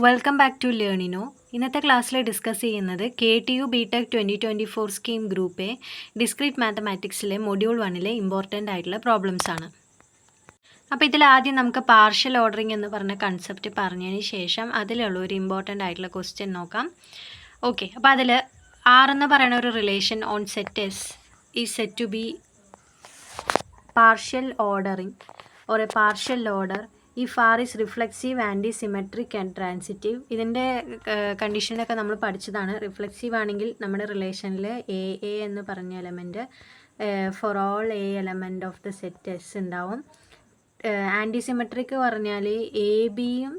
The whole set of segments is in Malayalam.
Welcome back to Learnino. ഇന്നത്തെ ക്ലാസ്സിൽ ഡിസ്കസ് ചെയ്യുന്നത് KTU BTech 2024 scheme group A discrete മാത്തമാറ്റിക്സിലെ മൊഡ്യൂൾ 1 ഇമ്പോർട്ടൻ്റ് ആയിട്ടുള്ള പ്രോബ്ലംസ് ആണ്. അപ്പോൾ ഇതിൽ ആദ്യം നമുക്ക് പാർഷ്യൽ ഓർഡറിംഗ് എന്ന് പറഞ്ഞ കൺസെപ്റ്റ് പറഞ്ഞതിന് ശേഷം അതിലുള്ള ഒരു ഇമ്പോർട്ടൻ്റ് ആയിട്ടുള്ള ക്വസ്റ്റ്യൻ നോക്കാം. ഓക്കെ, അപ്പോൾ അതിൽ R എന്ന് പറയുന്ന ഒരു relation on set S is said to be partial ordering or a partial order if R is reflexive antisymmetric and transitive. ഇതിൻ്റെ കണ്ടീഷനൊക്കെ നമ്മൾ പഠിച്ചതാണ്. റിഫ്ലെക്സീവ് ആണെങ്കിൽ നമ്മുടെ റിലേഷനിൽ എ എന്ന് പറഞ്ഞ element for all a element of the set S ഉണ്ടാവും. ആൻറ്റി സിമെട്രിക് പറഞ്ഞാൽ എ ബിയും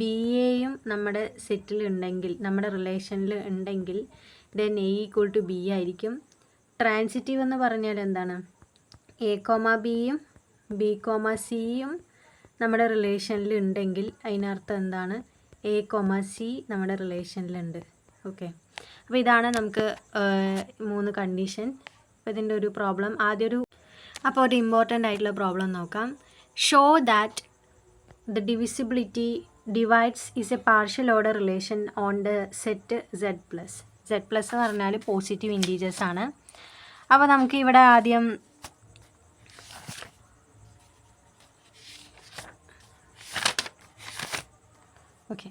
ബി എയും നമ്മുടെ സെറ്റിൽ ഉണ്ടെങ്കിൽ, നമ്മുടെ റിലേഷനിൽ ഉണ്ടെങ്കിൽ then a equal to b ആയിരിക്കും. ട്രാൻസിറ്റീവ് എന്ന് പറഞ്ഞാൽ എന്താണ്? എ കോമ ബിയും ബി കോമ സിയും നമ്മുടെ റിലേഷനിൽ ഉണ്ടെങ്കിൽ അതിനർത്ഥം എന്താണ്? എ കോമ സി നമ്മുടെ റിലേഷനിലുണ്ട്. ഓക്കെ, അപ്പോൾ ഇതാണ് നമുക്ക് 3 കണ്ടീഷൻ. അപ്പോൾ ഇതിൻ്റെ ഒരു പ്രോബ്ലം അപ്പോൾ ഒരു ഇമ്പോർട്ടൻ്റ് ആയിട്ടുള്ള പ്രോബ്ലം നോക്കാം. Show that the divisibility divides is A partial order relation on the set Z+. Z+ എന്ന് പറഞ്ഞാൽ പോസിറ്റീവ് ഇൻറ്റീജേഴ്സ് ആണ്. അപ്പോൾ നമുക്ക് ഇവിടെ ആദ്യം ഓക്കെ,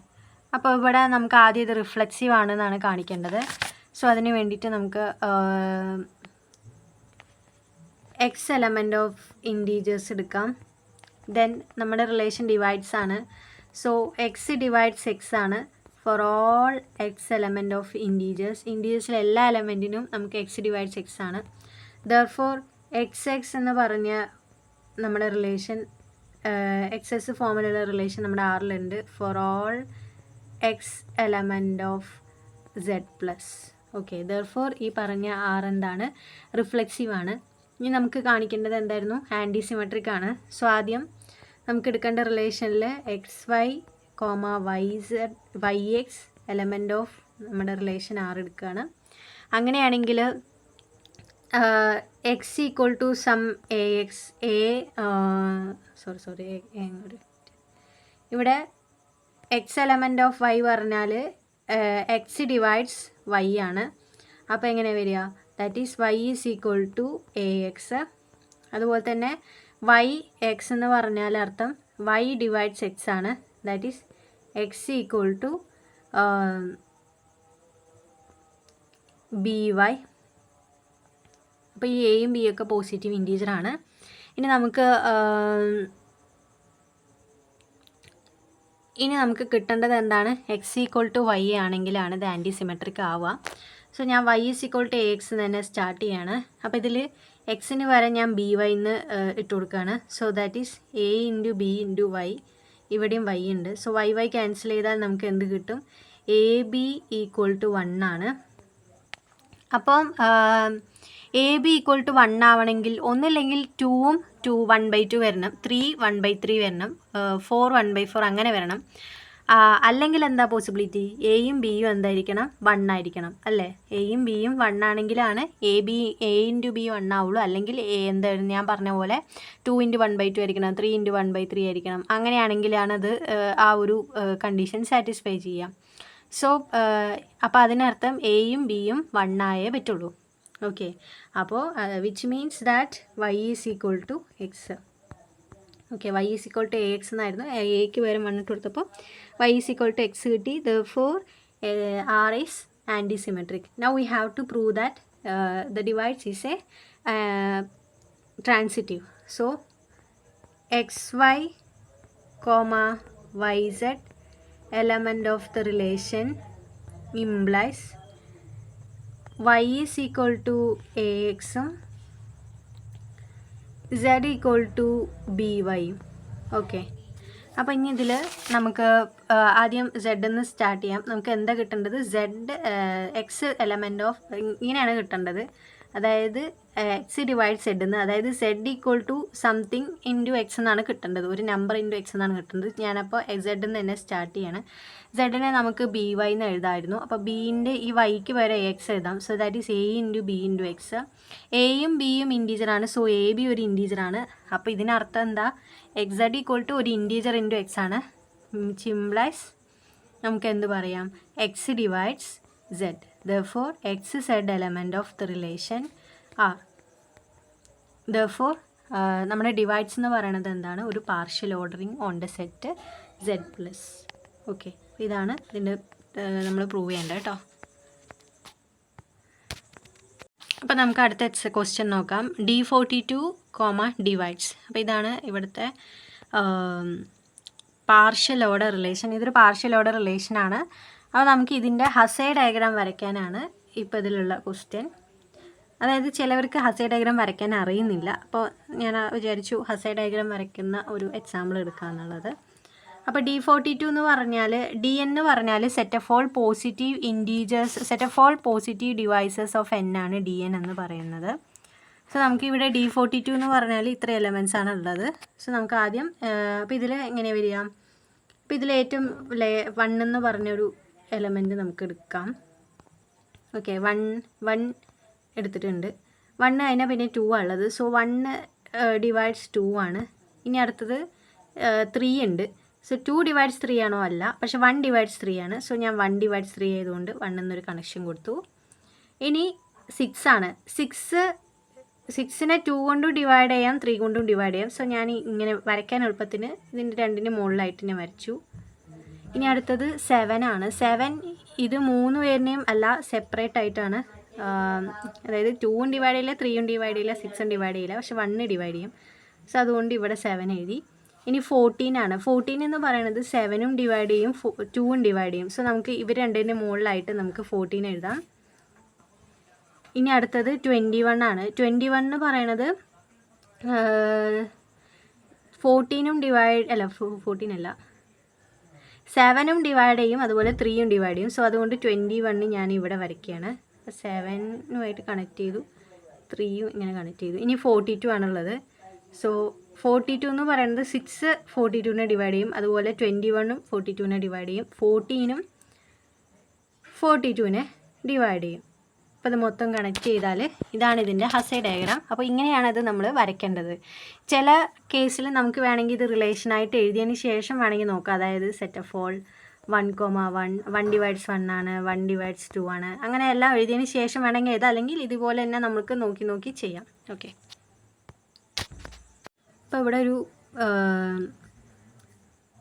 അപ്പോൾ ഇവിടെ നമുക്ക് ആദ്യം ഇത് റിഫ്ലെക്സീവ് ആണെന്നാണ് കാണിക്കേണ്ടത്. സോ അതിന് വേണ്ടിയിട്ട് നമുക്ക് എക്സ് എലമെൻ്റ് ഓഫ് ഇൻറ്റീജേഴ്സ് എടുക്കാം. ദെൻ നമ്മുടെ റിലേഷൻ ഡിവൈഡ്സ് ആണ്. സോ എക്സ് ഡിവൈഡ്സ് എക്സ് ആണ് for all X element of integers. ഇൻറ്റീജേഴ്സിലെ എല്ലാ എലമെൻറ്റിനും നമുക്ക് എക്സ് ഡിവൈഡ്സ് എക്സ് ആണ്. ദർഫോർ എക്സ് എന്ന് പറഞ്ഞ നമ്മുടെ റിലേഷൻ എക്സ് ഫോമിലുള്ള റിലേഷൻ നമ്മുടെ ആറിലുണ്ട് for all X element of Z+. Okay, therefore ഈ പറഞ്ഞ ആർ എന്താണ്? റിഫ്ലെക്സീവ് ആണ്. ഇനി നമുക്ക് കാണിക്കേണ്ടത് എന്തായിരുന്നു? ആൻറ്റി സിമെട്രിക് ആണ്. സോ ആദ്യം നമുക്ക് എടുക്കേണ്ട റിലേഷനിൽ XY, YX എലമെൻ്റ് ഓഫ് നമ്മുടെ റിലേഷൻ ആർ എടുക്കുകയാണ്. അങ്ങനെയാണെങ്കിൽ x equal to some AX ഇവിടെ എക്സ് എലമെൻ്റ് ഓഫ് Y പറഞ്ഞാൽ എക്സ് ഡിവൈഡ്സ് Y ആണ്. അപ്പോൾ എങ്ങനെ വരിക? That is Y is equal to AX. അതുപോലെ തന്നെ YX എന്ന് പറഞ്ഞാൽ അർത്ഥം Y ഡിവൈഡ്സ് എക്സ് ആണ്. That is x equal to BY. അപ്പോൾ ഈ എയും ബിയും ഒക്കെ പോസിറ്റീവ് ഇൻറ്റീജറാണ്. ഇനി നമുക്ക് കിട്ടേണ്ടത് എന്താണ്? എക്സ് ഈക്വൽ ടു Y ആണെങ്കിലാണ് ഇത് ആൻറ്റി സിമെട്രിക് ആവുക. സോ ഞാൻ Y is equal to AX തന്നെ സ്റ്റാർട്ട് ചെയ്യാണ്. അപ്പോൾ ഇതിൽ എക്സിന് വരെ ഞാൻ BY എന്ന് ഇട്ട് കൊടുക്കുകയാണ്. So that is A into B into Y. ഇവിടെയും Y ഉണ്ട്. സോ Y ക്യാൻസൽ ചെയ്താൽ നമുക്ക് എന്ത് കിട്ടും? AB ഈക്വൽ ടു 1 ആണ്. അപ്പം AB ഈക്വൽ ടു 1 ആവണമെങ്കിൽ ഒന്നില്ലെങ്കിൽ 2ഉം 1/2 വരണം, 3 1/3 വരണം, 4 1/4 അങ്ങനെ വരണം. അല്ലെങ്കിൽ എന്താ പോസിബിലിറ്റി? എയും ബിയും എന്തായിരിക്കണം? 1 ആയിരിക്കണം അല്ലേ? എയും ബിയും 1 ആണെങ്കിലാണ് A ഇൻറ്റു ബി 1 ആവുള്ളൂ. അല്ലെങ്കിൽ എന്തായിരുന്നു ഞാൻ പറഞ്ഞ പോലെ 2 ഇൻറ്റു 1/2 ആയിരിക്കണം, 3 ഇൻറ്റു 1/3 ആയിരിക്കണം. അങ്ങനെയാണെങ്കിലാണ് അത് ആ ഒരു കണ്ടീഷൻ സാറ്റിസ്ഫൈ ചെയ്യാം. സോ അപ്പോൾ അതിനർത്ഥം എയും ബിയും 1 ആയേ പറ്റുള്ളൂ. ഓക്കെ, അപ്പോൾ which means that Y is equal to X. Okay, Y is equal to AX എന്നായിരുന്നു. എക്ക് വരെ 1 ഇട്ട് കൊടുത്തപ്പോൾ Y is equal to X കിട്ടി. Therefore R is antisymmetric. Now we have to prove that the divides is a transitive. So XY, YZ element of the relation implies Y is equal to AX Z equal to BY. Okay, അപ്പോൾ ഇനി ഇതിൽ നമുക്ക് ആദ്യം Z എന്ന് സ്റ്റാർട്ട് ചെയ്യാം. നമുക്ക് എന്താ കിട്ടേണ്ടത്? എക്സ് എലമെൻ്റ് ഓഫ് ഇങ്ങനെയാണ് കിട്ടേണ്ടത്. അതായത് എക്സ് ഡിവൈഡ് സെഡ് എന്ന്, അതായത് Z equal to something into x എന്നാണ് കിട്ടേണ്ടത്. ഒരു നമ്പർ ഇൻറ്റു എക്സ് എന്നാണ് കിട്ടുന്നത്. ഞാനപ്പോൾ Z എന്ന് തന്നെ സ്റ്റാർട്ട് ചെയ്യാണ്. സെഡിനെ നമുക്ക് BY എന്ന് എഴുതാമായിരുന്നു. അപ്പോൾ ബീൻ്റെ ഈ വൈക്ക് വരെ AX എഴുതാം. So that is A into B into X. എയും ബിയും ഇൻറ്റീജറാണ്. സോ AB ഒരു ഇൻറ്റീജറാണ്. അപ്പോൾ ഇതിനർത്ഥം എന്താ? XZ ഈക്വൽ ടു ഒരു ഇൻറ്റീജർ ഇൻറ്റു എക്സ് ആണ്. which implies നമുക്ക് എന്ത് പറയാം? X divides z. Therefore x z element of the relation R. ദെർഫോർ നമ്മുടെ ഡിവൈഡ്സ് എന്ന് പറയുന്നത് എന്താണ്? ഒരു partial ordering on the set z plus. Okay, ഇതാണ് ഇതിൻ്റെ നമ്മൾ പ്രൂവ് ചെയ്യേണ്ടത് കേട്ടോ. അപ്പോൾ നമുക്ക് അടുത്ത ക്വസ്റ്റ്യൻ നോക്കാം. D42, divides. അപ്പോൾ ഇതാണ് ഇവിടുത്തെ പാർഷ്യൽ ഓർഡർ റിലേഷൻ. ഇതൊരു പാർഷ്യൽ ഓർഡർ റിലേഷനാണ്. അപ്പോൾ നമുക്ക് ഇതിൻ്റെ ഹസേ ഡയഗ്രാം വരയ്ക്കാനാണ് ഇപ്പോൾ ഇതിലുള്ള ക്വസ്റ്റ്യൻ. അതായത് ചിലവർക്ക് ഹസേ ഡയഗ്രാം വരയ്ക്കാൻ അറിയുന്നില്ല. അപ്പോൾ ഞാൻ വിചാരിച്ചു ഹസേ ഡയഗ്രാം വരയ്ക്കുന്ന ഒരു എക്സാമ്പിൾ എടുക്കാമെന്നുള്ളത്. അപ്പോൾ D42 എന്ന് പറഞ്ഞാൽ DN എന്ന് പറഞ്ഞാൽ set of all positive integers, set of all positive devices of N ആണ് DN എന്ന് പറയുന്നത്. സോ നമുക്ക് ഇവിടെ D42 എന്ന് പറഞ്ഞാൽ ഇത്ര എലമെൻറ്റ്സ് ആണ് ഉള്ളത്. സോ നമുക്ക് ആദ്യം അപ്പോൾ ഇതിൽ എങ്ങനെ വരിക? അപ്പോൾ ഇതിൽ ഏറ്റവും 1 എന്ന് പറഞ്ഞൊരു എലമെൻറ്റ് നമുക്ക് എടുക്കാം. ഓക്കെ, 1 എടുത്തിട്ടുണ്ട്. 1 അതിനെ പിന്നെ 2 ഉള്ളത്. സോ 1 ഡിവൈഡ്സ് 2 ആണ്. ഇനി അടുത്തത് 3 ഉണ്ട്. സോ 2 ഡിവൈഡ്സ് 3 ആണോ? അല്ല, പക്ഷേ 1 ഡിവൈഡ്സ് 3 ആണ്. സോ ഞാൻ 1 ഡിവൈഡ്സ് 3 ആയതുകൊണ്ട് 1 എന്നൊരു കണക്ഷൻ കൊടുത്തു. ഇനി 6 ആണ്. 6നെ 2 കൊണ്ടും ഡിവൈഡ് ചെയ്യാം, 3 കൊണ്ടും ഡിവൈഡ് ചെയ്യാം. സോ ഞാൻ ഇങ്ങനെ വരയ്ക്കാൻ എളുപ്പത്തിന് ഇതിൻ്റെ രണ്ടിന് മുകളിലായിട്ട് ഞാൻ വരച്ചു. ഇനി അടുത്തത് 7 ആണ്. 7 ഇത് 3 പേരിനെയും അല്ല, സെപ്പറേറ്റ് ആയിട്ടാണ്. അതായത് 2ഉം ഡിവൈഡ് ചെയ്യില്ല, 3ഉം ഡിവൈഡ് ചെയ്യില്ല, 6ഉം ഡിവൈഡ് ചെയ്യില്ല, പക്ഷെ 1 ഡിവൈഡ് ചെയ്യും. സോ അതുകൊണ്ട് ഇവിടെ 7 എഴുതി. ഇനി 14 ആണ്. 14 എന്ന് പറയുന്നത് 7ഉം ഡിവൈഡ് ചെയ്യും, 2ഉം ഡിവൈഡ് ചെയ്യും. സോ നമുക്ക് ഇവർ രണ്ടിൻ്റെ മുകളിലായിട്ട് നമുക്ക് 14 എഴുതാം. ഇനി അടുത്തത് 21 ആണ്. 21 എന്ന് പറയണത് 14ഉം ഡിവൈഡ് അല്ല, 14 അല്ല, 7ഉം ഡിവൈഡ് ചെയ്യും, അതുപോലെ 3ഉം ഡിവൈഡ് ചെയ്യും. സോ അതുകൊണ്ട് 21 ഞാൻ ഇവിടെ വരയ്ക്കുകയാണ്. 7ഉമായിട്ട് കണക്ട് ചെയ്തു, 3ഉം ഇങ്ങനെ കണക്ട് ചെയ്തു. ഇനി 42 ആണുള്ളത്. സോ 42 എന്ന് പറയുന്നത് 6 42നെ ഡിവൈഡ് ചെയ്യും, അതുപോലെ 21ഉം 42നെ ഡിവൈഡ് ചെയ്യും, 14ഉം 42നെ ഡിവൈഡ് ചെയ്യും. അപ്പോൾ ഇത് മൊത്തം കണക്ട് ചെയ്താൽ ഇതാണ് ഇതിൻ്റെ ഹസേ ഡയഗ്രാം. അപ്പോൾ ഇങ്ങനെയാണത് നമ്മൾ വരയ്ക്കേണ്ടത്. ചില കേസിൽ നമുക്ക് വേണമെങ്കിൽ ഇത് റിലേഷനായിട്ട് എഴുതിയതിന് ശേഷം വേണമെങ്കിൽ നോക്കാം. അതായത് സെറ്റ് ഓഫ് ഓൾ 1 ഡിവൈഡ്സ് 1 ആണ്, 1 ഡിവൈഡ്സ് 2 ആണ്, അങ്ങനെ എല്ലാം എഴുതിയതിന് ശേഷം വേണമെങ്കിൽ എഴുതാം. അല്ലെങ്കിൽ ഇതുപോലെ തന്നെ നമുക്ക് നോക്കി ചെയ്യാം. ഓക്കെ, അപ്പോൾ ഇവിടെ ഒരു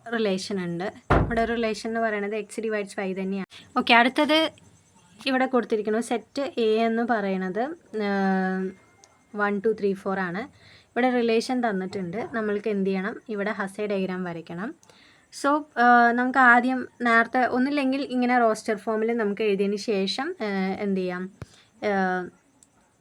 റിലേഷൻ ഉണ്ട്. ഇവിടെ ഒരു റിലേഷൻ എന്ന് പറയുന്നത് എക്സ് ഡിവൈഡ്സ് വൈ തന്നെയാണ്. ഓക്കെ, അടുത്തത് ഇവിടെ കൊടുത്തിരിക്കുന്നു. സെറ്റ് എ എന്ന് പറയുന്നത് 1 2 3 4 ആണ്. ഇവിടെ റിലേഷൻ തന്നിട്ടുണ്ട്. നമ്മൾക്ക് എന്ത് ചെയ്യണം? ഇവിടെ ഹസേ ഡയഗ്രാം വരയ്ക്കണം. സോ നമുക്ക് ആദ്യം നേരത്തെ ഒന്നില്ലെങ്കിൽ ഇങ്ങനെ റോസ്റ്റർ ഫോമിൽ നമുക്ക് എഴുതിയതിന് ശേഷം എന്ത് ചെയ്യാം?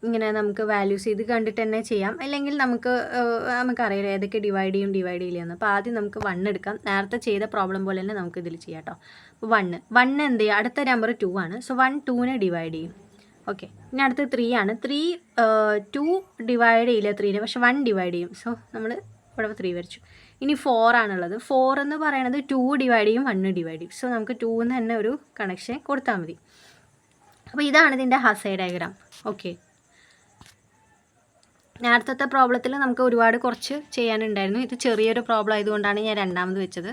ഇങ്ങനെ നമുക്ക് വാല്യൂസ് ഇത് കണ്ടിട്ട് തന്നെ ചെയ്യാം. അല്ലെങ്കിൽ നമുക്കറിയില്ല ഏതൊക്കെ ഡിവൈഡ് ചെയ്യില്ലെന്ന്. അപ്പോൾ ആദ്യം നമുക്ക് 1 എടുക്കാം. നേരത്തെ ചെയ്ത പ്രോബ്ലം പോലെ തന്നെ നമുക്ക് ഇതിൽ ചെയ്യാം കേട്ടോ. അപ്പോൾ 1 എന്ത് ചെയ്യുക? അടുത്ത നമ്പർ 2 ആണ്. സോ 1 2നെ ഡിവൈഡ് ചെയ്യും. ഓക്കെ, ഇനി അടുത്ത് 3 ആണ്. 3 2 ഡിവൈഡ് ചെയ്യില്ല 3നെ, പക്ഷെ 1 ഡിവൈഡ് ചെയ്യും. സോ നമ്മൾ ഇവിടെ 3 വരച്ചു. ഇനി 4 ആണുള്ളത്. 4 എന്ന് പറയുന്നത് 2 ഡിവൈഡ് ചെയ്യും, 1 ഡിവൈഡ് ചെയ്യും. സോ നമുക്ക് 2ന്ന് തന്നെ ഒരു കണക്ഷൻ കൊടുത്താൽ മതി. അപ്പോൾ ഇതാണ് ഇതിൻ്റെ ഹസേ ഡയഗ്രാം. ഓക്കെ, നേരത്തെ പ്രോബ്ലത്തിൽ നമുക്ക് കുറച്ച് ചെയ്യാനുണ്ടായിരുന്നു. ഇത് ചെറിയൊരു പ്രോബ്ലം ആയതുകൊണ്ടാണ് ഞാൻ രണ്ടാമത് വെച്ചത്.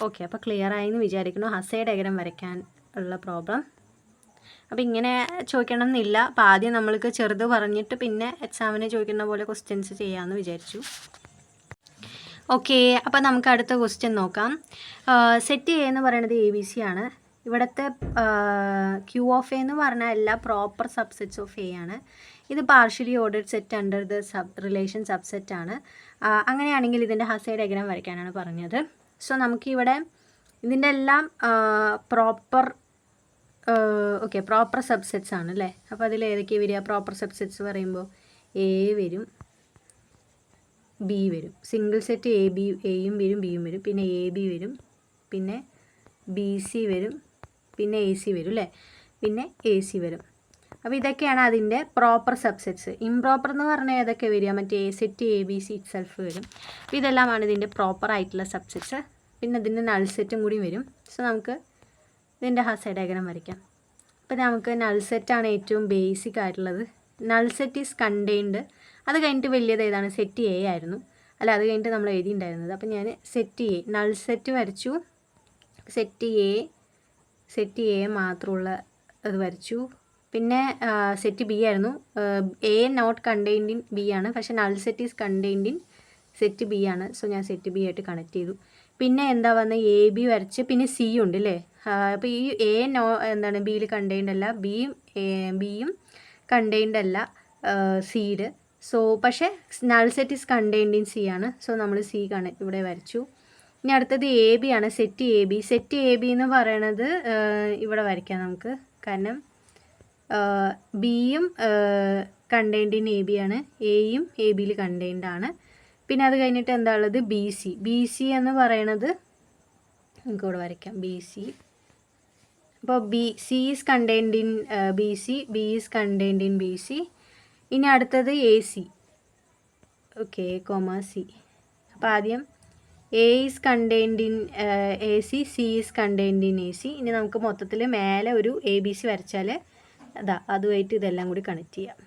ഓക്കെ, അപ്പോൾ ക്ലിയർ ആയി എന്ന് വിചാരിക്കുന്നു ഹസേ ഡയഗ്രാം വരയ്ക്കാൻ ഉള്ള പ്രോബ്ലം. അപ്പോൾ ഇങ്ങനെ ചോദിക്കണം എന്നില്ല. അപ്പോൾ ആദ്യം നമ്മൾക്ക് ചെറുത് പറഞ്ഞിട്ട് പിന്നെ എക്സാമിന് ചോദിക്കുന്ന പോലെ ക്വസ്റ്റ്യൻസ് ചെയ്യാമെന്ന് വിചാരിച്ചു. ഓക്കെ, അപ്പോൾ നമുക്ക് അടുത്ത ക്വസ്റ്റ്യൻ നോക്കാം. സെറ്റ് എ എന്ന് പറയുന്നത് ABC ആണ്. ഇവിടുത്തെ Q ഓഫ് എ എന്ന് പറഞ്ഞാൽ എല്ലാ പ്രോപ്പർ സബ്സെറ്റ്സ് ഓഫ് എ ആണ്. ഇത് partially ordered set under the relation subset ആണ്. അങ്ങനെയാണെങ്കിൽ ഇതിൻ്റെ ഹസേ ഡയഗ്രാം വരയ്ക്കാനാണ് പറഞ്ഞത്. സോ നമുക്കിവിടെ ഇതിൻ്റെ എല്ലാം പ്രോപ്പർ സബ്സെറ്റ്സ് ആണ് അല്ലേ. അപ്പോൾ അതിൽ ഏതൊക്കെയാണ് വരിക? പ്രോപ്പർ സബ്സെറ്റ്സ് പറയുമ്പോൾ എ വരും, ബി വരും. സിംഗിൾ സെറ്റ് എയും വരും, ബിയും വരും. പിന്നെ AB വരും, പിന്നെ BC വരും, പിന്നെ AC വരും അല്ലേ. പിന്നെ AC വരും. അപ്പോൾ ഇതൊക്കെയാണ് അതിൻ്റെ പ്രോപ്പർ സബ്സെറ്റ്സ്. ഇംപ്രോപ്പർ എന്ന് പറഞ്ഞാൽ ഏതൊക്കെ വരിക? മറ്റേ സെറ്റ് ABC ഇറ്റ്സെൽഫ് വരും. അപ്പോൾ ഇതെല്ലാമാണ് ഇതിൻ്റെ പ്രോപ്പർ ആയിട്ടുള്ള സബ്സെറ്റ്സ്. പിന്നെ ഇതിൻ്റെ നൾ സെറ്റും കൂടി വരും. സോ നമുക്ക് ഇതിൻ്റെ ഹസേ ഡയഗ്രാം വരയ്ക്കാം. അപ്പോൾ നമുക്ക് നൾ സെറ്റാണ് ഏറ്റവും ബേസിക് ആയിട്ടുള്ളത്. Null set is contained. അത് കഴിഞ്ഞിട്ട് വലിയത് ഏതാണ്? സെറ്റ് എ ആയിരുന്നു. അല്ല, അത് കഴിഞ്ഞിട്ട് നമ്മൾ എഴുതിയിട്ടുണ്ടായിരുന്നത്. അപ്പോൾ ഞാൻ സെറ്റ് എ നൾ സെറ്റ് വരച്ചു. സെറ്റ് എ മാത്രമുള്ള അത് വരച്ചു. പിന്നെ സെറ്റ് ബി ആയിരുന്നു. A not contained in B ആണ്, പക്ഷേ null set is contained in set B ആണ്. സോ ഞാൻ സെറ്റ് ബി ആയിട്ട് കണക്ട് ചെയ്തു. പിന്നെ എന്താ വന്നത്, എ ബി വരച്ച്, പിന്നെ സി ഉണ്ട് അല്ലേ. അപ്പോൾ ഈ എ എന്താണ് ബിയിൽ കണ്ടെയ്ൻഡ് അല്ല, ബിയും കണ്ടെയ്ൻഡ് അല്ല സിയിൽ. സോ പക്ഷേ null set is contained in C ആണ്. സോ നമ്മൾ സി ഇവിടെ വരച്ചു. ഇനി അടുത്തത് എ ബി ആണ്, set A B. Set A B എന്ന് പറയണത് ഇവിടെ വരയ്ക്കാം നമുക്ക്, കാരണം ബിയും കണ്ടെയ്ൻഡ് ഇൻ എ ബി ആണ്, എയും എ ബിയിൽ കണ്ടെയ്ൻഡ് ആണ്. പിന്നെ അത് കഴിഞ്ഞിട്ട് എന്താ ഉള്ളത്, ബി സി എന്ന് പറയണത് നമുക്കിവിടെ വരയ്ക്കാം, ബി സി. അപ്പോൾ C is contained in B C, B is contained in B C. ഇനി അടുത്തത് എ സി. Okay, C. അപ്പോൾ ആദ്യം A is contained in A C, C is contained in A C. ഇനി നമുക്ക് മൊത്തത്തിൽ മേലെ ഒരു എ ബി സി വരച്ചാൽ അതുമായിട്ട് ഇതെല്ലാം കൂടി കണക്ട് ചെയ്യാം.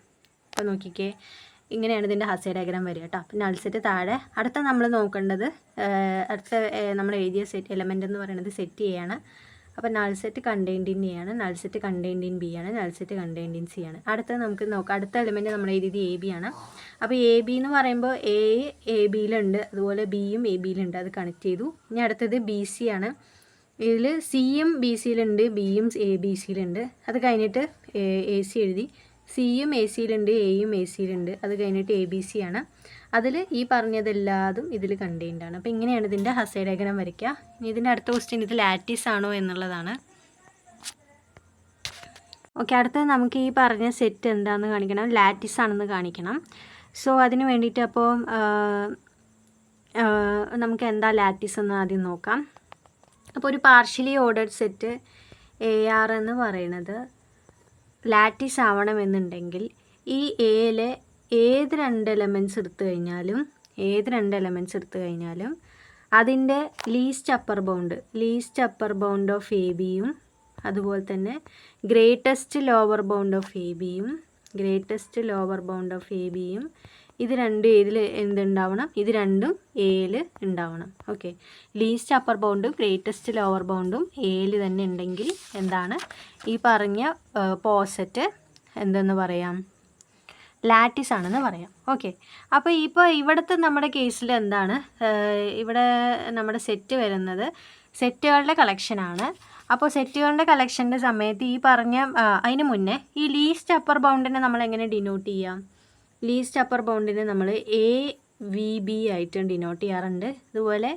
അപ്പോൾ നോക്കിക്കേ, ഇങ്ങനെയാണ് ഇതിൻ്റെ ഹസേ ഡയഗ്രാം വരിക കേട്ടോ. പിന്നെ നൾ സെറ്റ് താഴെ. അടുത്ത നമ്മൾ നോക്കേണ്ടത്, നമ്മൾ എഴുതിയ സെറ്റ് എലമെൻ്റ് എന്ന് പറയുന്നത് സെറ്റ് എ ആണ്. അപ്പോൾ null set contained in A ആണ്, null set contained in B ആണ്, null set contained in C ആണ്. അടുത്ത നമുക്ക് നോക്കാം, അടുത്ത എലമെൻറ്റ് നമ്മൾ എഴുതിയത് എ ബി ആണ്. അപ്പോൾ എ ബി എന്ന് പറയുമ്പോൾ എ ബിയിലുണ്ട്, അതുപോലെ ബിയും എ ബിയിലുണ്ട്, അത് കണക്ട് ചെയ്തു. ഇനി അടുത്തത് ബി സി ആണ്. ഇതിൽ സിയും ബി സിയിലുണ്ട്, ബിയും എ ബി സിയിലുണ്ട്. അത് കഴിഞ്ഞിട്ട് എ സി എഴുതി. സിയും എ സിയിലുണ്ട്, എയും എ സിയിലുണ്ട്. അത് കഴിഞ്ഞിട്ട് എ ബി സി ആണ്. അതിൽ ഈ പറഞ്ഞതെല്ലാതും ഇതിൽ കണ്ടെയ്ൻഡ് ആണ്. അപ്പോൾ ഇങ്ങനെയാണ് ഇതിൻ്റെ ഹസേ ഡയഗ്രാം വരയ്ക്കുക. ഇനി ഇതിൻ്റെ അടുത്ത ക്വസ്റ്റ്യൻ ഇത് ലാറ്റിസ് ആണോ എന്നുള്ളതാണ്. ഓക്കെ, അടുത്തത് നമുക്ക് ഈ പറഞ്ഞ സെറ്റ് എന്താണെന്ന് കാണിക്കണം, ലാറ്റിസ് ആണെന്ന് കാണിക്കണം. സോ അതിന് വേണ്ടിയിട്ട് അപ്പോൾ നമുക്ക് എന്താ ലാറ്റിസ് എന്ന് ആദ്യം നോക്കാം. അപ്പോൾ ഒരു partially ordered set A R എന്ന് പറയുന്നത് ലാറ്റിസ് ആവണമെന്നുണ്ടെങ്കിൽ ഈ എയിലെ ഏത് രണ്ട് എലമെൻറ്റ്സ് എടുത്തു കഴിഞ്ഞാലും അതിൻ്റെ least upper bound of A ബിയും അതുപോലെ തന്നെ greatest lower bound of A ബിയും ഇത് രണ്ടും ഏതിൽ എന്തുണ്ടാവണം, ഇത് രണ്ടും എയിൽ ഉണ്ടാവണം. ഓക്കെ, ലീസ്റ്റ് അപ്പർ ബൗണ്ടും ഗ്രേറ്റസ്റ്റ് ലോവർ ബൗണ്ടും എയിൽ തന്നെ ഉണ്ടെങ്കിൽ എന്താണ് ഈ പറഞ്ഞ പോസെറ്റ് എന്തെന്ന് പറയാം, ലാറ്റിസ് ആണെന്ന് പറയാം. ഓക്കെ, അപ്പോൾ ഇപ്പോൾ ഇവിടുത്തെ നമ്മുടെ കേസിൽ എന്താണ്, ഇവിടെ നമ്മുടെ സെറ്റ് വരുന്നത് സെറ്റുകളുടെ കളക്ഷനാണ്. അപ്പോൾ സെറ്റുകളുടെ കളക്ഷൻ്റെ സമയത്ത് ഈ പറഞ്ഞ അതിന് മുന്നേ ഈ ലീസ്റ്റ് അപ്പർ ബൗണ്ടിനെ നമ്മൾ എങ്ങനെ ഡിനോട്ട് ചെയ്യാം, ലീസ്റ്റ് അപ്പർ ബൗണ്ടിനെ നമ്മൾ എ വി ബി ആയിട്ട് ഡിനോട്ട് ചെയ്യാറുണ്ട്. അതുപോലെ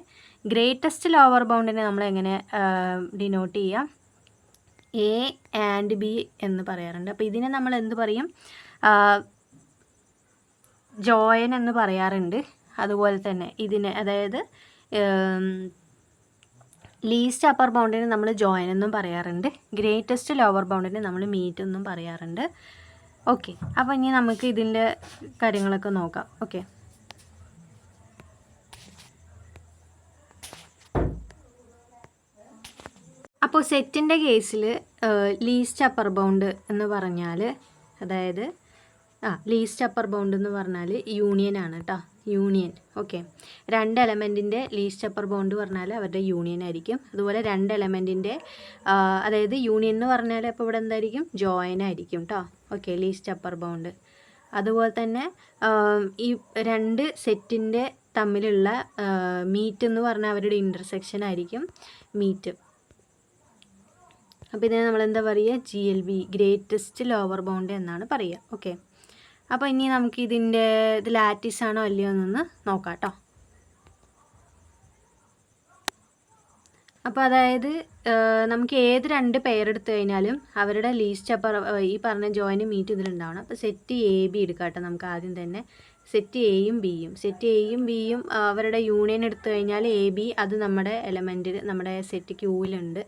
ഗ്രേറ്റസ്റ്റ് ലോവർ ബൗണ്ടിനെ നമ്മൾ എങ്ങനെ ഡിനോട്ട് ചെയ്യാം, എ ആൻഡ് ബി എന്ന് പറയാറുണ്ട്. അപ്പോൾ ഇതിനെ നമ്മൾ എന്ത് പറയും, ജോയിൻ എന്ന് പറയാറുണ്ട്. അതുപോലെ തന്നെ ഇതിനെ, അതായത് ലീസ്റ്റ് അപ്പർ ബൗണ്ടിന് നമ്മൾ ജോയിൻ എന്നും പറയാറുണ്ട്, ഗ്രേറ്റസ്റ്റ് ലോവർ ബൗണ്ടിന് നമ്മൾ മീറ്റ് എന്നും പറയാറുണ്ട്. ഓക്കെ, അപ്പോൾ ഇനി നമുക്ക് ഇതിൻ്റെ കാര്യങ്ങളൊക്കെ നോക്കാം. ഓക്കെ, അപ്പോൾ സെറ്റിൻ്റെ കേസിൽ ലീസ്റ്റ് അപ്പർ ബൗണ്ട് എന്ന് പറഞ്ഞാൽ, അതായത് ലീസ്റ്റ് അപ്പർ ബൗണ്ട് എന്ന് പറഞ്ഞാൽ യൂണിയൻ ആണ് കേട്ടോ, യൂണിയൻ. ഓക്കെ, രണ്ട് എലമെൻറ്റിൻ്റെ ലീസ്റ്റ് അപ്പർ ബൗണ്ട് പറഞ്ഞാൽ അവരുടെ യൂണിയൻ ആയിരിക്കും. അതുപോലെ രണ്ട് എലമെൻറ്റിൻ്റെ അതായത് യൂണിയൻ എന്ന് പറഞ്ഞാൽ അപ്പോൾ ഇവിടെ എന്തായിരിക്കും, ജോയിൻ ആയിരിക്കും കേട്ടോ. Okay, least upper bound. അതുപോലെ തന്നെ ഈ രണ്ട് സെറ്റിൻ്റെ തമ്മിലുള്ള മീറ്റ് എന്ന് പറഞ്ഞാൽ അവരുടെ ഇൻ്റർസെക്ഷൻ ആയിരിക്കും മീറ്റ്. അപ്പോൾ ഇതിനെ നമ്മൾ എന്താ പറയുക, GLB, ഗ്രേറ്റസ്റ്റ് ലോവർ ബൗണ്ട് എന്നാണ് പറയുക. ഓക്കെ, അപ്പോൾ ഇനി നമുക്ക് ഇത് ലാറ്റിസ് ആണോ അല്ലയോ എന്നൊന്ന് നോക്കാം കേട്ടോ. അപ്പോൾ അതായത് നമുക്ക് ഏത് രണ്ട് പെയർ എടുത്തു കഴിഞ്ഞാലും അവരുടെ ലീസ്റ്റ് അപ്പർ ഈ പറഞ്ഞ ജോയിൻ മീറ്റ് ഇതിലുണ്ടാവണം. അപ്പോൾ സെറ്റ് എ ബി എടുക്കാം കേട്ടോ നമുക്ക് ആദ്യം തന്നെ. സെറ്റ് എയും ബിയും അവരുടെ യൂണിയൻ എടുത്തു കഴിഞ്ഞാൽ എ ബി അത് നമ്മുടെ എലമെൻറ്റിൽ നമ്മുടെ സെറ്റ് ക്യൂവിലുണ്ട്.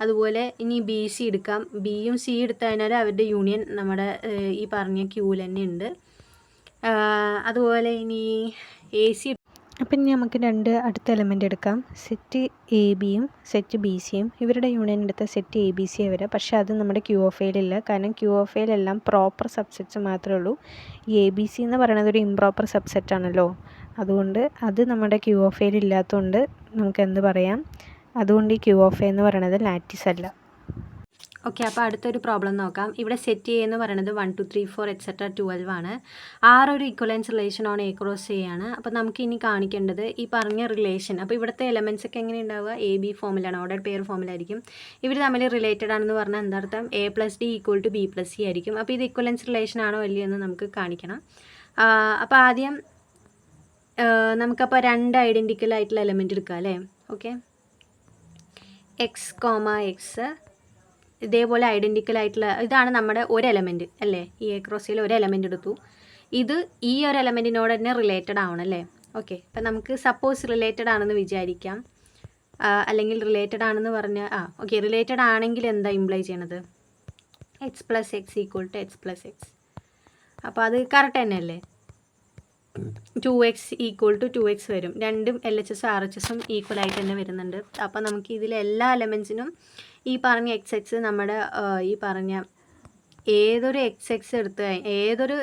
അതുപോലെ ഇനി ബി സി എടുക്കാം, ബിയും സി എടുത്തു കഴിഞ്ഞാൽ അവരുടെ യൂണിയൻ നമ്മുടെ ഈ പറഞ്ഞ ക്യൂവിൽ തന്നെ ഉണ്ട്. അതുപോലെ ഇനി എ സി. അപ്പം ഇനി നമുക്ക് രണ്ട് അടുത്ത എലമെൻ്റ് എടുക്കാം, സെറ്റ് എ ബിയും സെറ്റ് ബി സിയും. ഇവരുടെ യൂണിയൻ എടുത്ത സെറ്റ് എ ബി സി വരെ, പക്ഷേ അത് നമ്മുടെ ക്യൂ ഓഫ് എയിലില്ല. കാരണം ക്യൂ ഓഫ് എയിലെല്ലാം പ്രോപ്പർ സബ്സെറ്റ്സ് മാത്രമേ ഉള്ളൂ. ഈ എ ബി സി എന്ന് പറയുന്നത് ഒരു ഇംപ്രോപ്പർ സബ്സെറ്റ് ആണല്ലോ, അതുകൊണ്ട് അത് നമ്മുടെ ക്യൂ ഓഫ് എയിൽ ഇല്ലാത്തതുകൊണ്ട് നമുക്ക് എന്ത് പറയാം, അതുകൊണ്ട് ഈ ക്യൂ ഓഫ് എ എന്ന് പറയുന്നത് ലാറ്റിസ് അല്ല. ഓക്കെ, അപ്പോൾ അടുത്തൊരു പ്രോബ്ലം നോക്കാം. ഇവിടെ സെറ്റ് എ എന്ന് പറയുന്നത് 1 2 3 4 എക്സെട്ര 12 ആണ്. ഒരു ഇക്വലൻസ് relation on A cross A ആണ്. അപ്പോൾ നമുക്ക് ഇനി കാണിക്കേണ്ടത് ഈ പറഞ്ഞ റിലേഷൻ. അപ്പോൾ ഇവിടുത്തെ എലമെൻറ്റ്സ് ഒക്കെ എങ്ങനെ ഉണ്ടാവുക? എ ബി ഫോമിലാണ്, ഓർഡർ പെയർ ഫോമിലായിരിക്കും. ഇവർ തമ്മിൽ റിലേറ്റഡ് ആണെന്ന് പറഞ്ഞാൽ എന്താർത്ഥം? A plus D equal to B plus C ആയിരിക്കും. അപ്പോൾ ഇത് ഇക്വലൻസ് റിലേഷൻ ആണോ അല്ലയോ എന്ന് നമുക്ക് കാണിക്കണം. അപ്പോൾ ആദ്യം നമുക്കപ്പോൾ 2 ഐഡൻറ്റിക്കൽ ആയിട്ടുള്ള എലമെൻറ്റ് എടുക്കാം അല്ലേ? ഓക്കെ, എക്സ് കോമ എക്സ് ഇതേപോലെ ഐഡൻറ്റിക്കൽ ആയിട്ടുള്ള ഇതാണ് നമ്മുടെ ഒരു എലമെൻറ്റ് അല്ലേ? ഈ എ ക്രോസിൽ ഒരു എലമെൻറ്റ് എടുത്തു. ഇത് ഈ ഒരു എലമെൻറ്റിനോട് തന്നെ റിലേറ്റഡ് ആവണം അല്ലേ? ഓക്കെ, അപ്പം നമുക്ക് സപ്പോസ് റിലേറ്റഡ് ആണെന്ന് വിചാരിക്കാം. അല്ലെങ്കിൽ റിലേറ്റഡ് ആണെന്ന് പറഞ്ഞാൽ ഓക്കെ, റിലേറ്റഡ് ആണെങ്കിൽ എന്താ ഇംപ്ലൈ ചെയ്യണത്? X plus x equal to x plus x. അപ്പോൾ അത് കറക്റ്റ് തന്നെയല്ലേ? 2x ഈക്വൽ ടു 2x വരും. രണ്ടും LHS RHSും ഈക്വൽ ആയിട്ട് തന്നെ വരുന്നുണ്ട്. അപ്പോൾ നമുക്ക് ഇതിലെ എല്ലാ എലമെൻസിനും ഈ പറഞ്ഞ എക്സ് നമ്മുടെ ഈ പറഞ്ഞ ഏതൊരു എക്സ് എടുത്ത് ഏതൊരു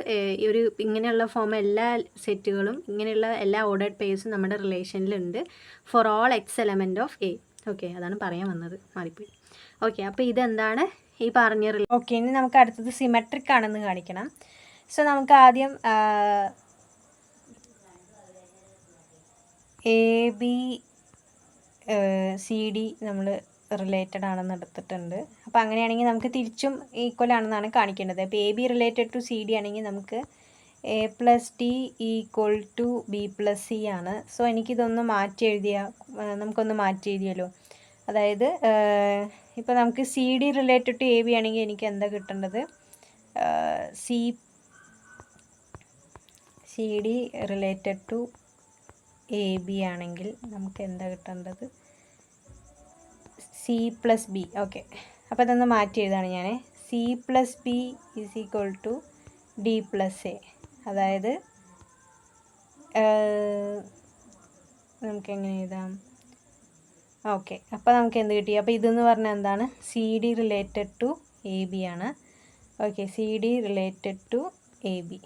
ഒരു ഇങ്ങനെയുള്ള ഫോം എല്ലാ സെറ്റുകളും ഇങ്ങനെയുള്ള എല്ലാ ഓർഡേഡ് പേഴ്സും നമ്മുടെ റിലേഷനിലുണ്ട് for all X element of A. Okay, അതാണ് പറയാൻ വന്നത്, മാറിപ്പോയി. ഓക്കെ, അപ്പോൾ ഇതെന്താണ് ഈ പറഞ്ഞ ഓക്കെ. ഇനി നമുക്ക് അടുത്തത് സിമെട്രിക് ആണെന്ന് കാണിക്കണം. സോ നമുക്ക് ആദ്യം എ ബി സി ഡി നമ്മൾ റിലേറ്റഡ് ആണെന്ന് എടുത്തിട്ടുണ്ട്. അപ്പോൾ അങ്ങനെയാണെങ്കിൽ നമുക്ക് തിരിച്ചും ഈക്വൽ ആണെന്നാണ് കാണിക്കേണ്ടത്. അപ്പോൾ A B related to C D ആണെങ്കിൽ നമുക്ക് A plus D equal to B plus C ആണ്. സോ എനിക്കിതൊന്ന് മാറ്റി എഴുതിയാൽ നമുക്കൊന്ന് മാറ്റി എഴുതിയല്ലോ. അതായത് ഇപ്പോൾ നമുക്ക് C D related to A B ആണെങ്കിൽ എനിക്ക് എന്താ കിട്ടേണ്ടത്? C D related to A B ആണെങ്കിൽ നമുക്ക് എന്താ കിട്ടേണ്ടത്? C plus B. ഓക്കെ, അപ്പോൾ ഇതൊന്ന് മാറ്റി എഴുതാണ് ഞാൻ. C plus B is equal to D plus A. അതായത് നമുക്ക് എങ്ങനെ എഴുതാം? ഓക്കെ, അപ്പോൾ നമുക്ക് എന്ത് കിട്ടി? അപ്പോൾ ഇതെന്ന് പറഞ്ഞാൽ എന്താണ്? C D related to A B ആണ്. Okay, C D related to A B.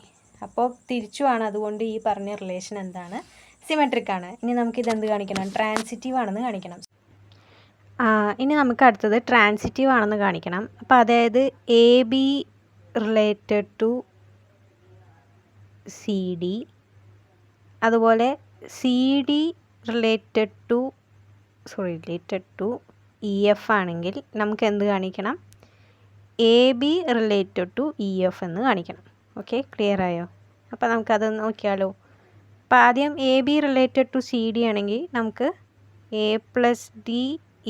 അപ്പോൾ തിരിച്ചുമാണ്. അതുകൊണ്ട് ഈ പറഞ്ഞ റിലേഷൻ എന്താണ്? സിമെട്രിക് ആണ്. ഇനി നമുക്കിത് എന്ത് കാണിക്കണം? ട്രാൻസിറ്റീവ് ആണെന്ന് കാണിക്കണം. ഇനി നമുക്ക് അടുത്തത് ട്രാൻസിറ്റീവ് ആണെന്ന് കാണിക്കണം. അപ്പോൾ അതായത് A B related to C D, അതുപോലെ C D related to E F ആണെങ്കിൽ നമുക്ക് എന്ത് കാണിക്കണം? A B related to E F എന്ന് കാണിക്കണം. ഓക്കെ, ക്ലിയർ ആയോ? അപ്പോൾ നമുക്കത് നോക്കിയാലോ. അപ്പോൾ ആദ്യം A B related to C D ആണെങ്കിൽ നമുക്ക് A plus D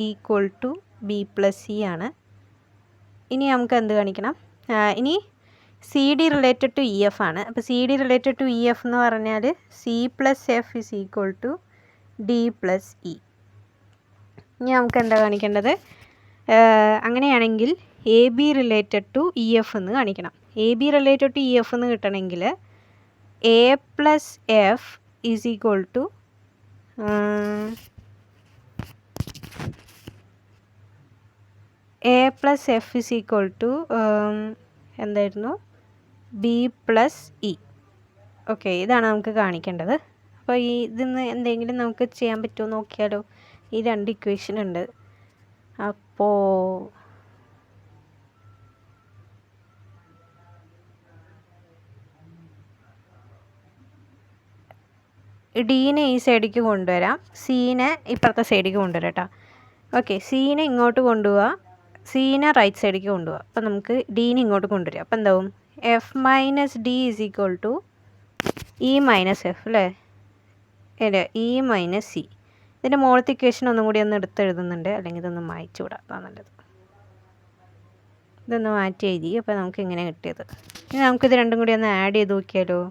equal to B plus C ആണ്. ഇനി നമുക്ക് എന്ത് കാണിക്കണം? ഇനി C D related to E F ആണ്. അപ്പോൾ C D related to E F എന്ന് പറഞ്ഞാൽ C plus F is equal to D plus E. ഇനി നമുക്ക് എന്താ കാണിക്കേണ്ടത്? അങ്ങനെയാണെങ്കിൽ A B related to E F എന്ന് കാണിക്കണം. A B related to E F എന്ന് കിട്ടണമെങ്കിൽ A plus F is equal to A plus F is equal to എന്തായിരുന്നു? B plus E. ഓക്കെ, ഇതാണ് നമുക്ക് കാണിക്കേണ്ടത്. അപ്പോൾ ഇതിന്ന് എന്തെങ്കിലും നമുക്ക് ചെയ്യാൻ പറ്റുമോ നോക്കിയാലോ. ഈ 2 ഇക്വേഷൻ ഉണ്ട്. അപ്പോൾ ഡീനെ ഈ സൈഡിലേക്ക് കൊണ്ടുവരാം, സീനെ ഇപ്പുറത്തെ സൈഡിലേക്ക് കൊണ്ടുവരാം കേട്ടോ. ഓക്കെ, സീനെ ഇങ്ങോട്ട് കൊണ്ടുപോവുക, സീനെ റൈറ്റ് സൈഡിലേക്ക് കൊണ്ടുപോവുക. അപ്പോൾ നമുക്ക് ഡീനെ ഇങ്ങോട്ട് കൊണ്ടുവരിക. അപ്പോൾ എന്താവും? F minus D is equal to E minus F അല്ലേ? അല്ലേ, ഇ മൈനസ് സി. ഇതിൻ്റെ മുകളിലത്തെ ഇക്വേഷൻ ഒന്നും കൂടി ഒന്ന് എടുത്തെഴുതുന്നുണ്ട്, അല്ലെങ്കിൽ ഇതൊന്ന് മായ്ച്ചു വിടാം, അതാണ് നല്ലത്. ഇതൊന്ന് മാറ്റി എഴുതി. അപ്പോൾ നമുക്ക് ഇങ്ങനെ കിട്ടിയത്. ഇനി നമുക്കിത് രണ്ടും കൂടി ഒന്ന് ആഡ് ചെയ്ത് നോക്കിയാലോ.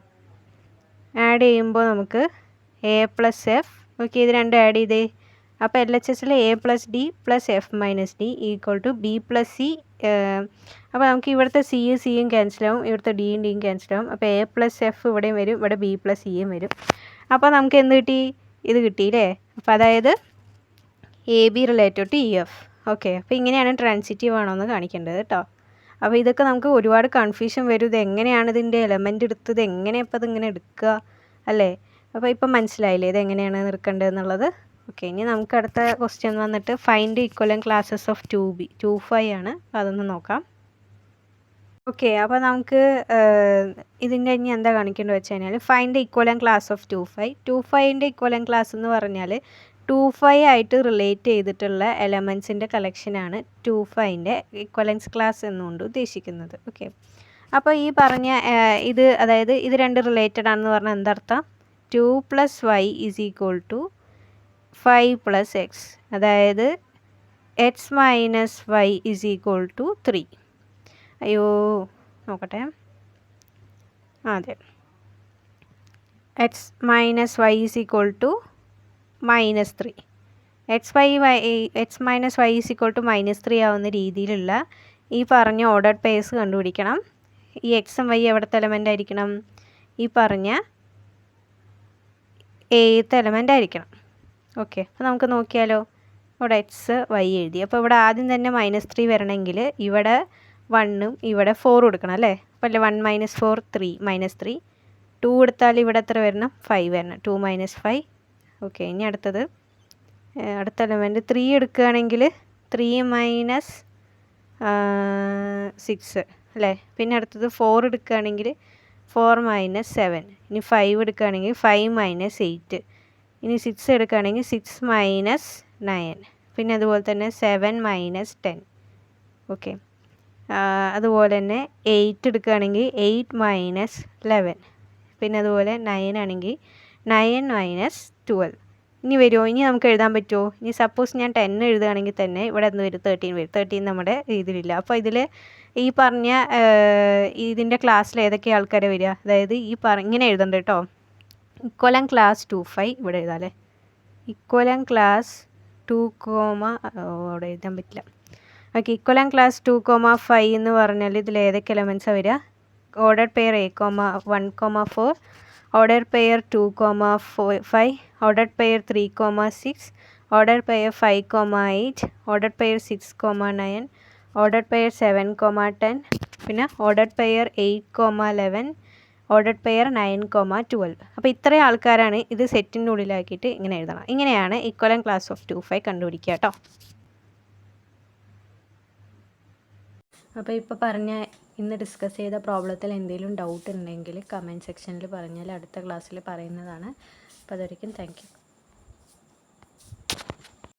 ആഡ് ചെയ്യുമ്പോൾ നമുക്ക് എ പ്ലസ് എഫ്, ഓക്കെ, ഇത് രണ്ടും ആഡ് ചെയ്തേ. അപ്പോൾ LHSൽ A plus D plus F minus D equal to B plus C. അപ്പോൾ നമുക്ക് ഇവിടുത്തെ സിയും ക്യാൻസലാവും, ഇവിടുത്തെ ഡിയും ക്യാൻസലാവും. അപ്പോൾ എ പ്ലസ് എഫ് ഇവിടെയും വരും, ഇവിടെ ബി പ്ലസ് സിയും വരും. അപ്പോൾ നമുക്ക് എന്ത് കിട്ടി? ഇത് കിട്ടിയില്ലേ? അപ്പോൾ അതായത് A B related to E F. Okay, അപ്പോൾ ഇങ്ങനെയാണ് ട്രാൻസിറ്റീവ് ആണോ എന്ന് കാണിക്കേണ്ടത് കേട്ടോ. അപ്പോൾ ഇതൊക്കെ നമുക്ക് ഒരുപാട് കൺഫ്യൂഷൻ വരും. ഇത് എങ്ങനെയാണ് ഇതിൻ്റെ എലമെൻ്റ് എടുത്തത്, എങ്ങനെയാണ് ഇപ്പോൾ ഇതിങ്ങനെ എടുക്കുക അല്ലേ? അപ്പോൾ ഇപ്പം മനസ്സിലായില്ലേ ഇത് എങ്ങനെയാണ് എടുക്കേണ്ടത് എന്നുള്ളത്? ഓക്കെ, ഇനി നമുക്ക് അടുത്ത ക്വസ്റ്റ്യൻ വന്നിട്ട് ഫൈൻഡ് ഈക്വലൻ ക്ലാസ്സസ് ഓഫ് 2b 2 5 ആണ്. അപ്പോൾ അതൊന്ന് നോക്കാം. ഓക്കെ, അപ്പോൾ നമുക്ക് ഇതിൻ്റെ ഇനി എന്താ കാണിക്കേണ്ടത് വെച്ച് കഴിഞ്ഞാൽ ഫൈൻഡ് ഈക്വലൻ ക്ലാസ് ഓഫ് 2 5. 2 5ൻ്റെ ഈക്വലൻ ക്ലാസ് എന്ന് പറഞ്ഞാൽ 2 5 ആയിട്ട് റിലേറ്റ് ചെയ്തിട്ടുള്ള എലമെൻസിൻ്റെ കളക്ഷനാണ് 2 5ൻ്റെ ഈക്വലൻസ് ക്ലാസ് എന്നുകൊണ്ട് ഉദ്ദേശിക്കുന്നത്. ഓക്കെ, അപ്പോൾ ഈ പറഞ്ഞ ഇത് അതായത് ഇത് രണ്ട് റിലേറ്റഡ് ആണെന്ന് പറഞ്ഞാൽ എന്തർത്ഥം? 2 + y = 5 + x, അതായത് x - y = 3. അയ്യോ നോക്കട്ടെ, അതെ, x - y = -3. x - y = -3 ആവുന്ന രീതിയിലുള്ള ഈ പറഞ്ഞ ഓർഡർഡ് പെയർസ് കണ്ടുപിടിക്കണം. ഈ എക്സും വൈ എവിടുത്തെ എലമെൻ്റ് ആയിരിക്കണം? ഈ പറഞ്ഞ ഏത്തെ എലമെൻ്റ് ആയിരിക്കണം. ഓക്കെ, അപ്പോൾ നമുക്ക് നോക്കിയാലോ. ഇവിടെ എക്സ് വൈ എഴുതി. അപ്പോൾ ഇവിടെ ആദ്യം തന്നെ -3 വരണമെങ്കിൽ ഇവിടെ 1ഉം ഇവിടെ 4 കൊടുക്കണം അല്ലേ? അപ്പോൾ അല്ലേ 1 - 4 3 -3. 2 എടുത്താൽ ഇവിടെ എത്ര വരണം? 5 വരണം. 2 - 5. ഓക്കെ, ഇനി അടുത്ത എലമെൻറ്റ് 3 എടുക്കുകയാണെങ്കിൽ 3 - 6 അല്ലേ? പിന്നെ അടുത്തത് 4 എടുക്കുകയാണെങ്കിൽ 4 - 7. ഇനി 5 എടുക്കുകയാണെങ്കിൽ 5 - 8. ഇനി 6 എടുക്കുകയാണെങ്കിൽ 6 - 9. പിന്നെ അതുപോലെ തന്നെ 7 - 10. ഓക്കെ, അതുപോലെ തന്നെ 8 എടുക്കുകയാണെങ്കിൽ 8 - 11. പിന്നെ അതുപോലെ 9 ആണെങ്കിൽ 9 - 12. ഇനി വരുമോ? ഇനി നമുക്ക് എഴുതാൻ പറ്റുമോ? ഇനി സപ്പോസ് ഞാൻ 10 എഴുതുകയാണെങ്കിൽ തന്നെ ഇവിടെ എന്ത് വരും? 13 വരും. 13 നമ്മുടെ ഇതിലില്ല. അപ്പോൾ ഇതിൽ ഈ പറഞ്ഞ ഇതിൻ്റെ ക്ലാസ്സിൽ ഏതൊക്കെ ആൾക്കാരെ വരിക? അതായത് ഇങ്ങനെ എഴുതണ്ട കേട്ടോ. ഇക്വലൻ ക്ലാസ് 2 5 ഇവിടെ എഴുതാം അല്ലേ? ഇക്വലൻ ക്ലാസ് 2, അവിടെ എഴുതാൻ പറ്റില്ല. ഓക്കെ, ഇക്വലൻ ക്ലാസ് 2, 5 എന്ന് പറഞ്ഞാൽ ഇതിൽ ഏതൊക്കെ എലമെൻസാണ് വരിക? Order pair a, 1, 4, order pair 2, 5, order pair 3, 6, order pair 5, 8, order pair 6, 9, order pair 7, 10, പിന്നെ ഓർഡർ പെയർ 8, 11, ഓർഡർ പെയർ 9, 12. അപ്പോൾ ഇത്രയും ആൾക്കാരാണ് ഇത് സെറ്റിൻ്റെ ഉള്ളിലാക്കിയിട്ട് ഇങ്ങനെ എഴുതണം. ഇങ്ങനെയാണ് ഇക്വലൻ ക്ലാസ് ഓഫ് 2 5 കണ്ടുപിടിക്കുക കേട്ടോ. അപ്പോൾ ഇപ്പോൾ പറഞ്ഞ ഇന്ന് ഡിസ്കസ് ചെയ്ത പ്രോബ്ലത്തിൽ എന്തെങ്കിലും ഡൗട്ട് ഉണ്ടെങ്കിൽ കമൻറ്റ് സെക്ഷനിൽ പറഞ്ഞാൽ അടുത്ത ക്ലാസ്സിൽ പറയുന്നതാണ്. അപ്പോൾ അതുവരെയ്ക്കും താങ്ക് യു.